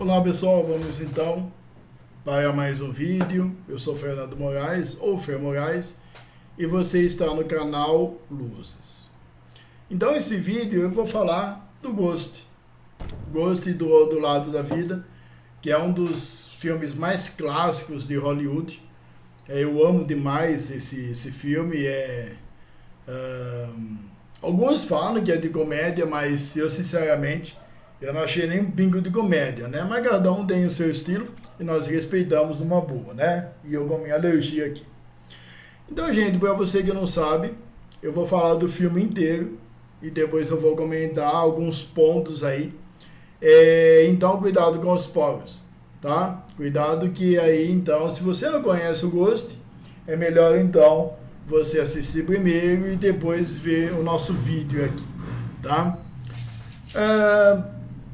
Olá pessoal, vamos então para mais um vídeo. Eu sou Fernando Moraes, ou Fer Moraes, e você está no canal Luzes. Então esse vídeo eu vou falar do Ghost. Ghost do Outro Lado da Vida, que é um dos filmes mais clássicos de Hollywood. Eu amo demais esse filme. Alguns falam que é de comédia, mas eu sinceramente eu não achei nem um pingo de comédia, né? Mas cada um tem o seu estilo e nós respeitamos numa boa, né? E eu com minha alergia aqui. Então, gente, para você que não sabe, eu vou falar do filme inteiro e depois eu vou comentar alguns pontos aí. Então, cuidado com os spoilers, tá? Cuidado que aí, então, se você não conhece o Ghost, é melhor, então, você assistir primeiro e depois ver o nosso vídeo aqui, tá?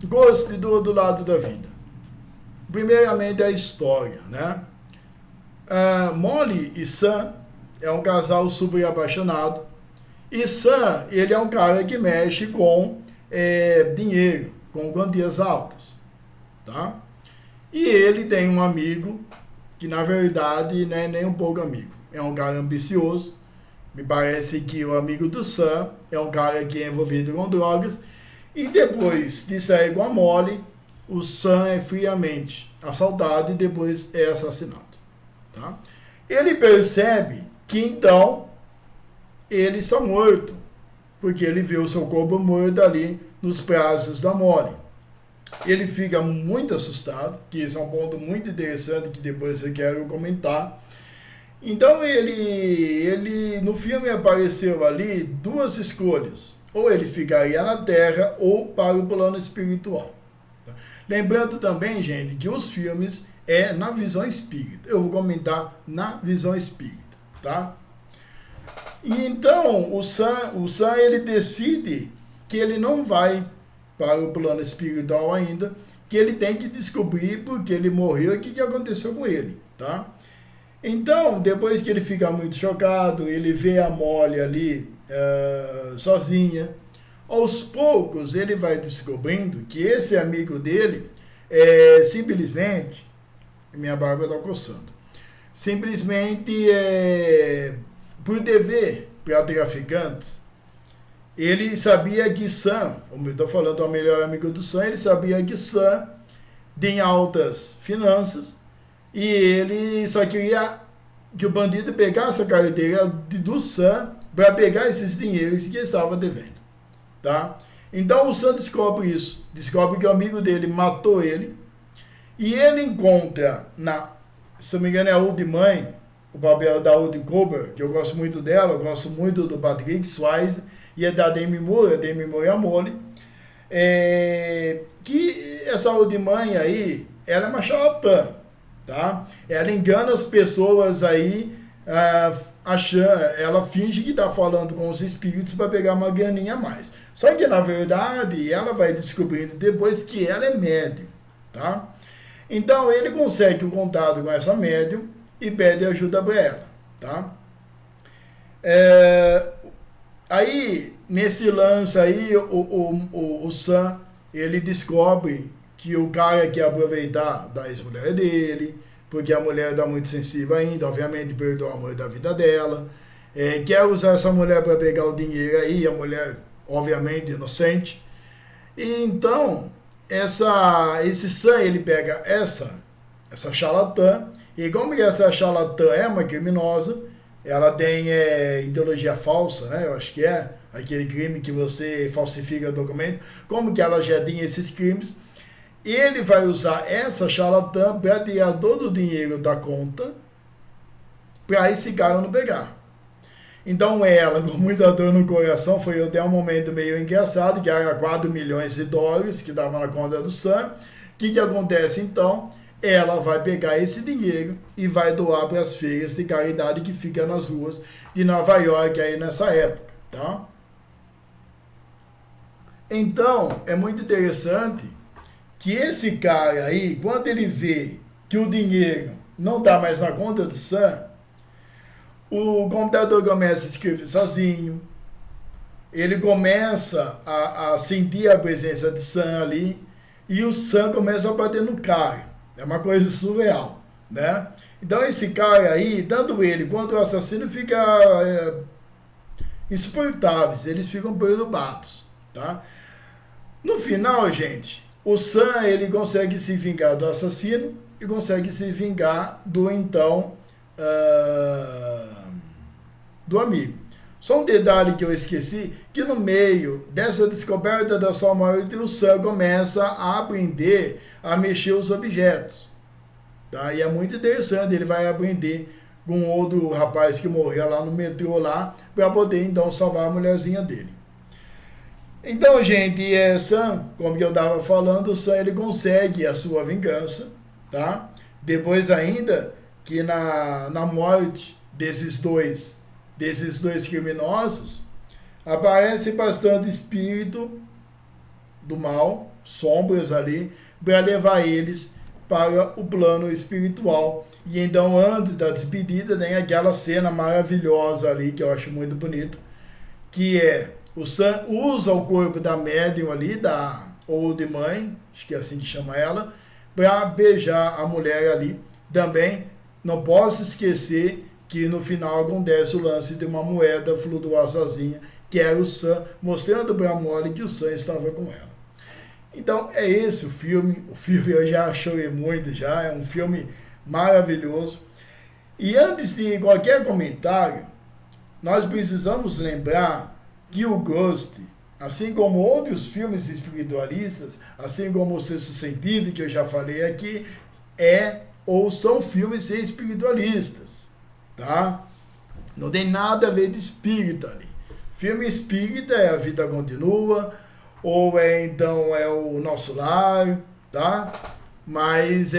Ghost do Outro Lado da Vida. Primeiramente a história, né? Molly e Sam é um casal super apaixonado. E Sam, ele é um cara que mexe com dinheiro, com quantias altas, tá? E ele tem um amigo que na verdade não é nem um pouco amigo. É um cara ambicioso. Me parece que o amigo do Sam é um cara que é envolvido com drogas. E depois de sair com a Molly, o Sam é friamente assaltado e depois é assassinado. Tá? Ele percebe que então ele está morto, porque ele vê o seu corpo morto ali nos braços da Molly. Ele fica muito assustado, que isso é um ponto muito interessante que depois eu quero comentar. Então ele no filme apareceu ali duas escolhas. Ou ele ficaria na Terra ou para o plano espiritual. Tá? Lembrando também, gente, que os filmes é na visão espírita. Eu vou comentar na visão espírita, tá? E então o Sam ele decide que ele não vai para o plano espiritual ainda, que ele tem que descobrir porque ele morreu e o que aconteceu com ele, tá? Então, depois que ele fica muito chocado, ele vê a Molly ali sozinha. Aos poucos, ele vai descobrindo que esse amigo dele simplesmente... Minha barba está coçando. Simplesmente, por dever para traficantes, ele sabia que Sam, como eu estou falando, o melhor amigo do Sam, ele sabia que Sam tem altas finanças. E ele só queria que o bandido pegasse a carteira do Sam para pegar esses dinheiros que ele estava devendo, tá? Então o Sam descobre isso, descobre que o amigo dele matou ele, e ele encontra, se não me engano é a Old Mãe, o papel da Old Cooper, que eu gosto muito dela, eu gosto muito do Patrick Swayze, e é da Demi Moore, a Molly, que essa Old Mãe aí, ela é uma charlatã, tá? Ela engana as pessoas aí, ela finge que está falando com os espíritos para pegar uma graninha a mais. Só que, na verdade, ela vai descobrindo depois que ela é médium, tá? Então, ele consegue o contato com essa médium e pede ajuda para ela, tá? Aí, nesse lance aí, o Sam, ele descobre que o cara quer aproveitar da ex-mulher dele, porque a mulher está muito sensível ainda, obviamente perdeu o amor da vida dela, quer usar essa mulher para pegar o dinheiro aí, a mulher, obviamente, inocente. E então, esse Sam, ele pega essa charlatã, e como que essa charlatã é uma criminosa, ela tem ideologia falsa, né? Eu acho que é aquele crime que você falsifica documento, como que ela já tem esses crimes. Ele vai usar essa charlatã para tirar todo o dinheiro da conta para esse cara não pegar. Então ela, com muita dor no coração, foi até um momento meio engraçado, que era 4 milhões de dólares que dava na conta do Sam. O que acontece então? Ela vai pegar esse dinheiro e vai doar para as feiras de caridade que ficam nas ruas de Nova York aí nessa época, tá? Então, é muito interessante que esse cara aí, quando ele vê que o dinheiro não está mais na conta do Sam, o computador começa a escrever sozinho, ele começa a sentir a presença de Sam ali, e o Sam começa a bater no cara. É uma coisa surreal, né? Então esse cara aí, tanto ele quanto o assassino ficam insuportáveis, eles ficam perturbados, tá? No final, gente, o Sam ele consegue se vingar do assassino e consegue se vingar do então do amigo. Só um detalhe que eu esqueci, que no meio dessa descoberta da sua morte, o Sam começa a aprender a mexer os objetos. Tá? E é muito interessante, ele vai aprender com outro rapaz que morreu lá no metrô lá, para poder então salvar a mulherzinha dele. Então, gente, Sam, como eu estava falando, o Sam ele consegue a sua vingança, tá? Depois ainda que na morte desses dois criminosos, aparece bastante espírito do mal, sombras ali, para levar eles para o plano espiritual. E então, antes da despedida, tem aquela cena maravilhosa ali, que eu acho muito bonito, que é o Sam usa o corpo da médium ali, da Old Mãe, acho que é assim que chama ela, para beijar a mulher ali. Também não posso esquecer que no final acontece o lance de uma moeda flutuar sozinha, que era o Sam, mostrando para a Molly que o Sam estava com ela. Então é esse o filme eu já chorei muito já, é um filme maravilhoso. E antes de qualquer comentário, nós precisamos lembrar que o Ghost, assim como outros filmes espiritualistas, assim como o Sexto Sentido, que eu já falei aqui, ou são filmes espiritualistas, tá? Não tem nada a ver de espírita ali. Filme espírita é A Vida Continua, ou então é O Nosso Lar, tá? Mas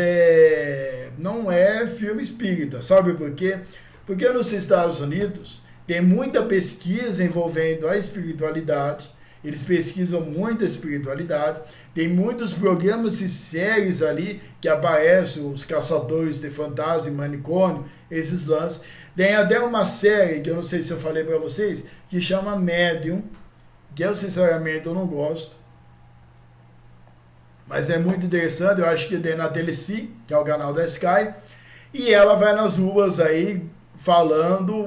não é filme espírita, sabe por quê? Porque nos Estados Unidos tem muita pesquisa envolvendo a espiritualidade, eles pesquisam muito a espiritualidade, tem muitos programas e séries ali que aparecem, os caçadores de fantasmas e manicômio, esses lances. Tem até uma série, que eu não sei se eu falei para vocês, que chama Medium, que eu sinceramente eu não gosto, mas é muito interessante, eu acho que tem na Telecine, que é o canal da Sky, e ela vai nas ruas aí falando,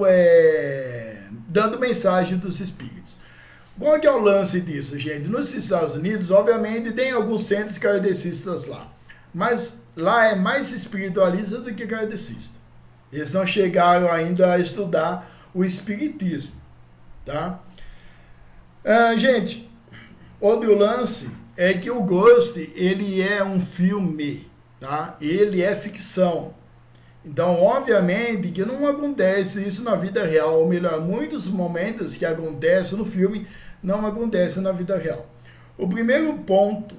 dando mensagem dos espíritos. Qual que é o lance disso, gente? Nos Estados Unidos, obviamente, tem alguns centros kardecistas lá, mas lá é mais espiritualista do que kardecista. Eles não chegaram ainda a estudar o espiritismo, tá? Gente, outro lance é que o Ghost, ele é um filme, tá? Ele é ficção. Então, obviamente, que não acontece isso na vida real, ou melhor, muitos momentos que acontecem no filme não acontecem na vida real. O primeiro ponto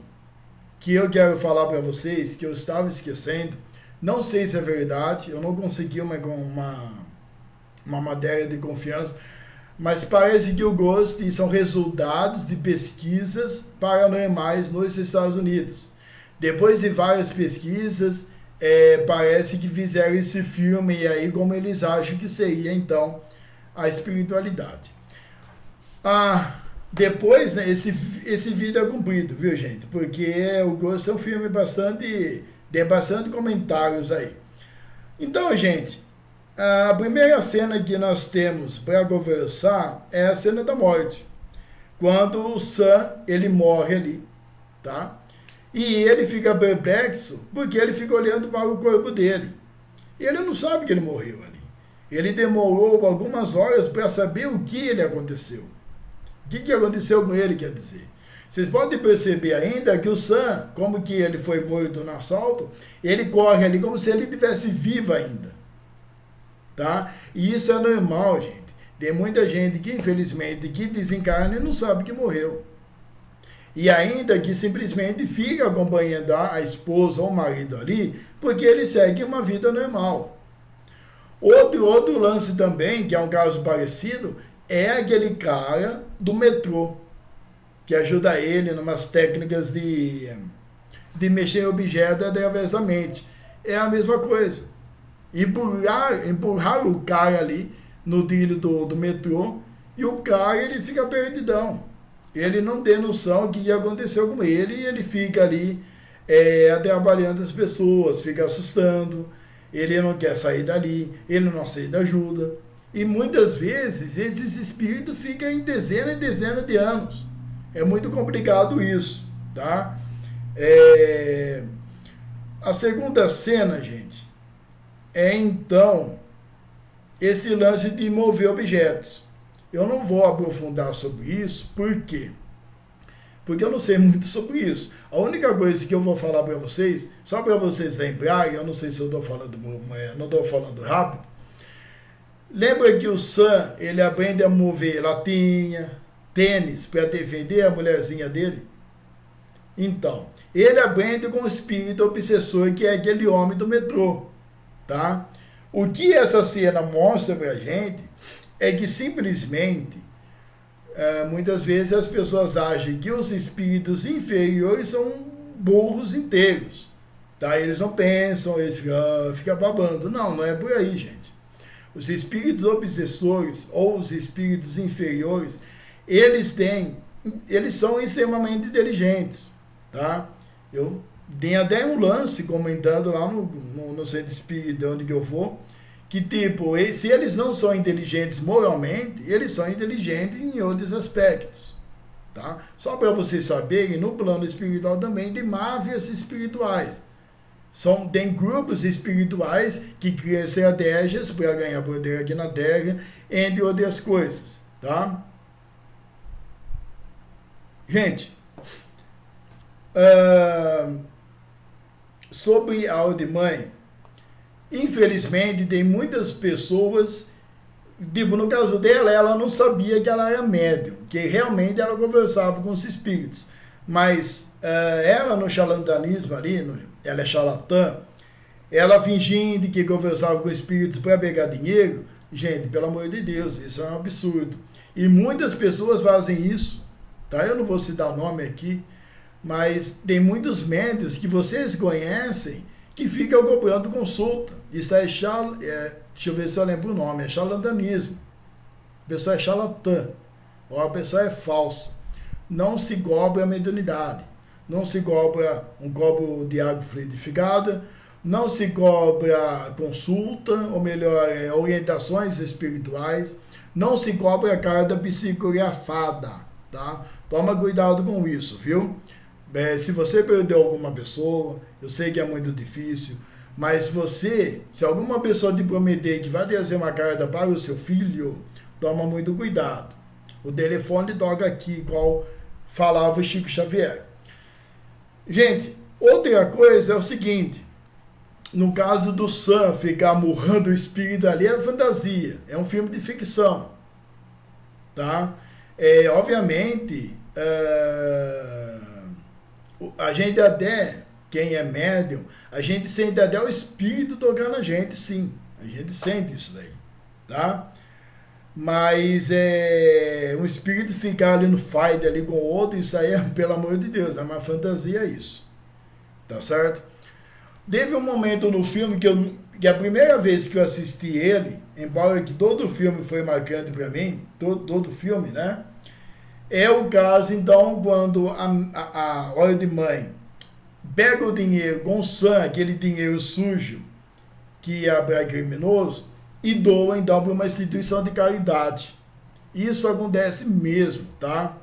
que eu quero falar para vocês, que eu estava esquecendo, não sei se é verdade, eu não consegui uma matéria de confiança, mas parece que o Ghost são resultados de pesquisas paranormais nos Estados Unidos. Depois de várias pesquisas, parece que fizeram esse filme, e aí como eles acham que seria então a espiritualidade. Depois, né, esse vídeo é comprido, viu, gente? Porque o Ghost é um filme tem bastante comentários aí. Então, gente, a primeira cena que nós temos para conversar é a cena da morte. Quando o Sam, ele morre ali, tá? E ele fica perplexo porque ele fica olhando para o corpo dele. E ele não sabe que ele morreu ali. Ele demorou algumas horas para saber o que ele aconteceu. O que aconteceu com ele, quer dizer. Vocês podem perceber ainda que o Sam, como que ele foi morto no assalto, ele corre ali como se ele estivesse vivo ainda. Tá? E isso é normal, gente. Tem muita gente que, infelizmente, que desencarna e não sabe que morreu. E ainda que simplesmente fica acompanhando a esposa ou o marido ali, porque ele segue uma vida normal. Outro lance também, que é um caso parecido, é aquele cara do metrô, que ajuda ele em umas técnicas de mexer em objetos através da mente. É a mesma coisa. Empurrar o cara ali no trilho do metrô, e o cara ele fica perdidão. Ele não tem noção do que aconteceu com ele, e ele fica ali atrapalhando as pessoas, fica assustando, ele não quer sair dali, ele não aceita ajuda. E muitas vezes esses espíritos ficam em dezenas e dezenas de anos. É muito complicado isso, tá? A segunda cena, gente, é então esse lance de mover objetos. Eu não vou aprofundar sobre isso, por quê? Porque eu não sei muito sobre isso. A única coisa que eu vou falar para vocês, só para vocês lembrarem, eu não sei se eu estou falando, não estou falando rápido. Lembra que o Sam, ele aprende a mover latinha, tênis, para defender a mulherzinha dele? Então, ele aprende com o espírito obsessor, que é aquele homem do metrô, tá? O que essa cena mostra pra gente é que simplesmente, muitas vezes as pessoas acham que os espíritos inferiores são burros inteiros, tá? Eles não pensam, eles ficam babando. Não, não é por aí, gente. Os espíritos obsessores ou os espíritos inferiores, eles são extremamente inteligentes, tá? Eu tenho até um lance comentando lá no centro espírita onde que eu vou, que tipo, se eles não são inteligentes moralmente, eles são inteligentes em outros aspectos, tá? Só para vocês saberem, no plano espiritual também tem máfias espirituais. Tem grupos espirituais que criam estratégias para ganhar poder aqui na Terra, entre outras coisas, tá? Gente, sobre a Audimãe, infelizmente tem muitas pessoas, tipo, no caso dela, ela não sabia que ela era médium, que realmente ela conversava com os espíritos, mas ela no charlatanismo ali, ela é charlatã, ela fingindo que conversava com espíritos para pegar dinheiro. Gente, pelo amor de Deus, isso é um absurdo. E muitas pessoas fazem isso, tá? Eu não vou citar o nome aqui, mas tem muitos médiuns que vocês conhecem que ficam cobrando consulta. Isso deixa eu ver se eu lembro o nome, é charlatanismo. A pessoa é charlatã, ou a pessoa é falsa. Não se cobra a mediunidade, não se cobra um copo de água fluidificada, não se cobra consulta, ou melhor, orientações espirituais, não se cobra a carta psicografada, tá? Toma cuidado com isso, viu? Se você perdeu alguma pessoa, eu sei que é muito difícil, mas se alguma pessoa te prometer que vai trazer uma carta para o seu filho, toma muito cuidado. O telefone toca aqui, igual falava o Chico Xavier. Gente, outra coisa é o seguinte, no caso do Sam ficar murrando o espírito ali, é fantasia, é um filme de ficção, tá? Obviamente, a gente até, quem é médium, a gente sente até o espírito tocar na gente, sim. A gente sente isso daí, tá? Mas um espírito ficar ali no fight ali com o outro, isso aí, pelo amor de Deus, é uma fantasia isso. Tá certo? Teve um momento no filme que a primeira vez que eu assisti ele, embora que todo o filme foi marcante para mim, todo o filme, né? É o caso, então, quando a Audimãe pega o dinheiro com sangue, aquele dinheiro sujo que é para criminoso, e doa, então, para uma instituição de caridade. Isso acontece mesmo, tá?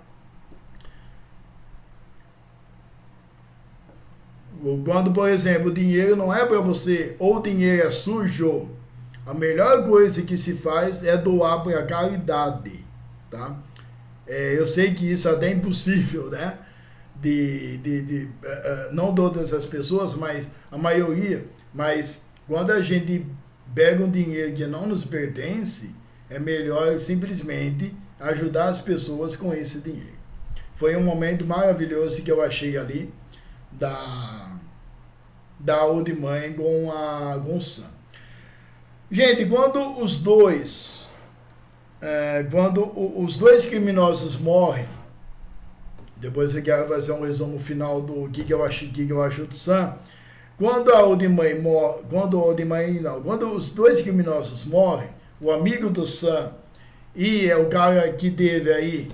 Quando, por exemplo, o dinheiro não é para você, ou o dinheiro é sujo, a melhor coisa que se faz é doar para a caridade, tá? Eu sei que isso até é impossível, né? Não todas as pessoas, mas a maioria. Mas quando a gente pega um dinheiro que não nos pertence, é melhor simplesmente ajudar as pessoas com esse dinheiro. Foi um momento maravilhoso que eu achei ali da Audimãe com a Gonçã. Gente, quando os dois criminosos morrem, depois eu quero fazer um resumo final do que eu acho do Sam. Quando os dois criminosos morrem, o amigo do Sam e o cara que teve aí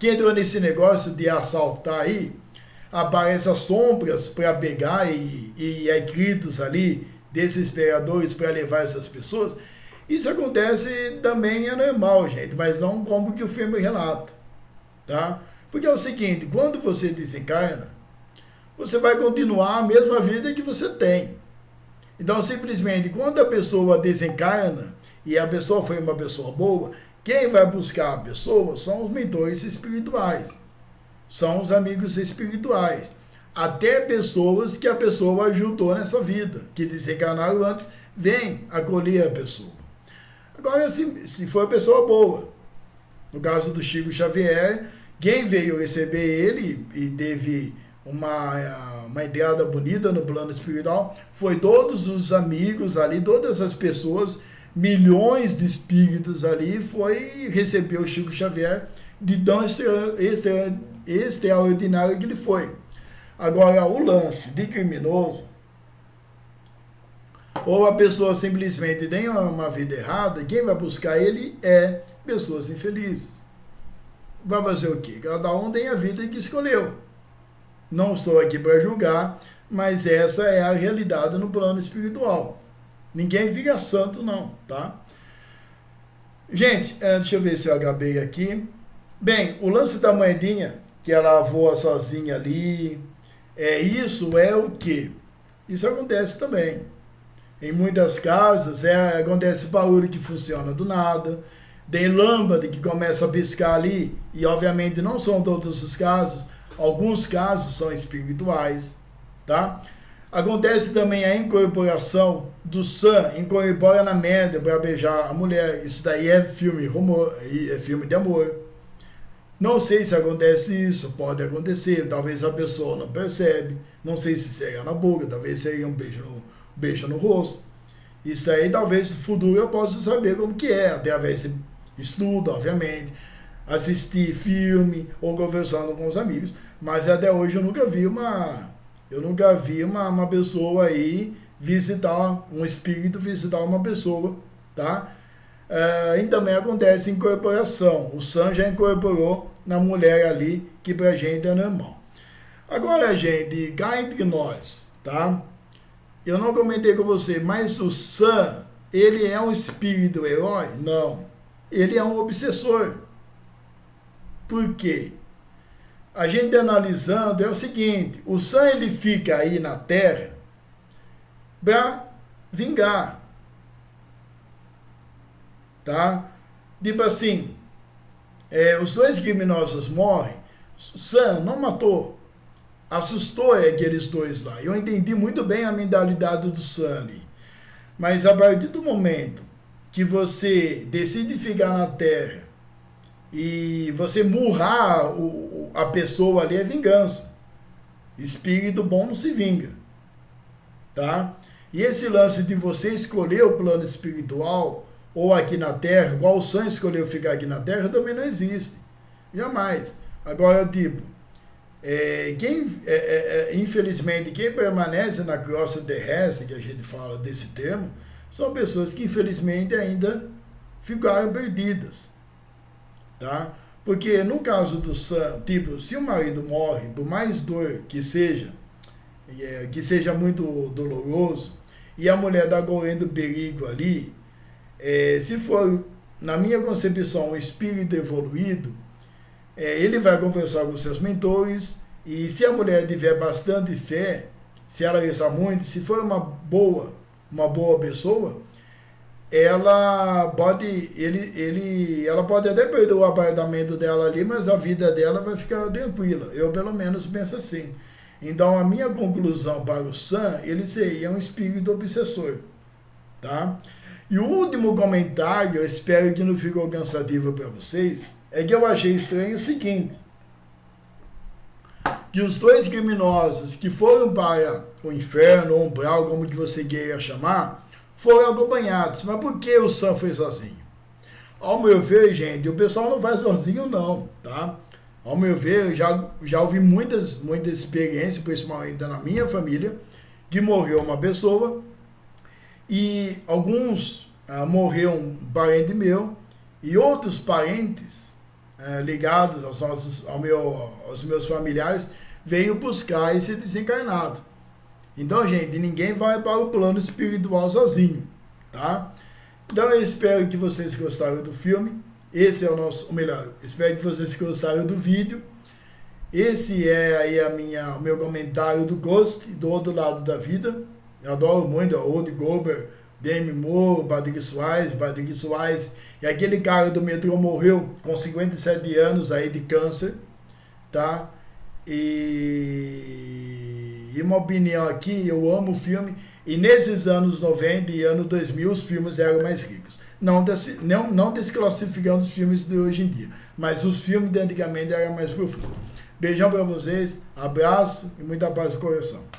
que entrou nesse negócio de assaltar aí, aparecem as sombras para pegar e gritos ali, desesperadores para levar essas pessoas. Isso acontece também, é normal, gente, mas não como que o filme relata, tá? Porque é o seguinte, quando você desencarna, você vai continuar a mesma vida que você tem. Então, simplesmente, quando a pessoa desencarna, e a pessoa foi uma pessoa boa, quem vai buscar a pessoa são os mentores espirituais, são os amigos espirituais, até pessoas que a pessoa ajudou nessa vida, que desencarnaram antes, vem acolher a pessoa. Agora, se for a pessoa boa, no caso do Chico Xavier, quem veio receber ele e teve uma entrada bonita no plano espiritual, foi todos os amigos ali, todas as pessoas, milhões de espíritos ali, foi receber o Chico Xavier de tão extraordinário que ele foi. Agora, o lance de criminoso, ou a pessoa simplesmente tem uma vida errada, quem vai buscar ele é pessoas infelizes. Vai fazer o quê? Cada um tem a vida que escolheu. Não estou aqui para julgar, mas essa é a realidade no plano espiritual. Ninguém fica santo não, tá? Gente, deixa eu ver se eu acabei aqui. Bem, o lance da moedinha, que ela voa sozinha ali, isso é o quê? Isso acontece também. Em muitas casas, acontece barulho que funciona do nada, tem lâmpada que começa a piscar ali, e obviamente não são todos os casos, alguns casos são espirituais, tá? Acontece também a incorporação do Sam, incorpora na média para beijar a mulher, isso daí é filme de amor. Não sei se acontece isso, pode acontecer, talvez a pessoa não percebe, não sei se seria na boca, talvez seria um beijo no rosto. Isso aí talvez no futuro eu possa saber como que é, através de estudo, obviamente, assistir filme ou conversando com os amigos, mas até hoje eu nunca vi uma pessoa aí visitar, um espírito visitar uma pessoa, tá? E também acontece incorporação, o Sam já incorporou na mulher ali, que pra gente é normal. Agora, gente, cá entre nós, tá? Eu não comentei com você, mas o Sam, ele é um espírito herói? Não. Ele é um obsessor. Por quê? A gente analisando é o seguinte, o Sam ele fica aí na Terra para vingar. Tá? Tipo assim, os dois criminosos morrem, Sam não matou, assustou aqueles dois lá. Eu entendi muito bem a mentalidade do Sam ali. Mas a partir do momento que você decide ficar na Terra e você murrar a pessoa ali, é vingança. Espírito bom não se vinga. Tá? E esse lance de você escolher o plano espiritual ou aqui na Terra, igual o Sam escolheu ficar aqui na Terra, também não existe. Jamais. Agora, tipo, infelizmente, quem permanece na crosta terrestre, que a gente fala desse termo, são pessoas que infelizmente ainda ficaram perdidas, tá? Porque no caso do Sam, tipo, se o marido morre, por mais dor que seja muito doloroso, e a mulher está correndo perigo ali, se for, na minha concepção, um espírito evoluído, ele vai conversar com seus mentores, e se a mulher tiver bastante fé, se ela rezar muito, se for uma boa pessoa, ela pode até perder o apartamento dela ali, mas a vida dela vai ficar tranquila. Eu pelo menos penso assim. Então a minha conclusão para o Sam, ele seria um espírito obsessor, tá? E o último comentário, eu espero que não ficou cansativo para vocês, é que eu achei estranho o seguinte, que os dois criminosos que foram para o inferno, ou umbral, como que você queira chamar, foram acompanhados. Mas por que o Sam foi sozinho? Ao meu ver, gente, o pessoal não vai sozinho não, tá? Ao meu ver, eu já ouvi muitas experiências, principalmente na minha família, que morreu uma pessoa e alguns morreu um parente meu e outros parentes ligados aos meus familiares, veio buscar esse desencarnado. Então, gente, ninguém vai para o plano espiritual sozinho, tá? Então, eu espero que vocês gostaram do filme. Esse é o melhor, espero que vocês gostaram do vídeo. Esse é aí o meu comentário do Ghost, do outro lado da vida. Eu adoro muito o Old Gober, Demi Moore, Patrick Swayze. E aquele cara do metrô morreu com 57 anos aí de câncer, tá? E uma opinião aqui, eu amo o filme. E nesses anos 90 e anos 2000, os filmes eram mais ricos. Não desclassificando os filmes de hoje em dia, mas os filmes de antigamente eram mais profundos. Beijão para vocês, abraço e muita paz no coração.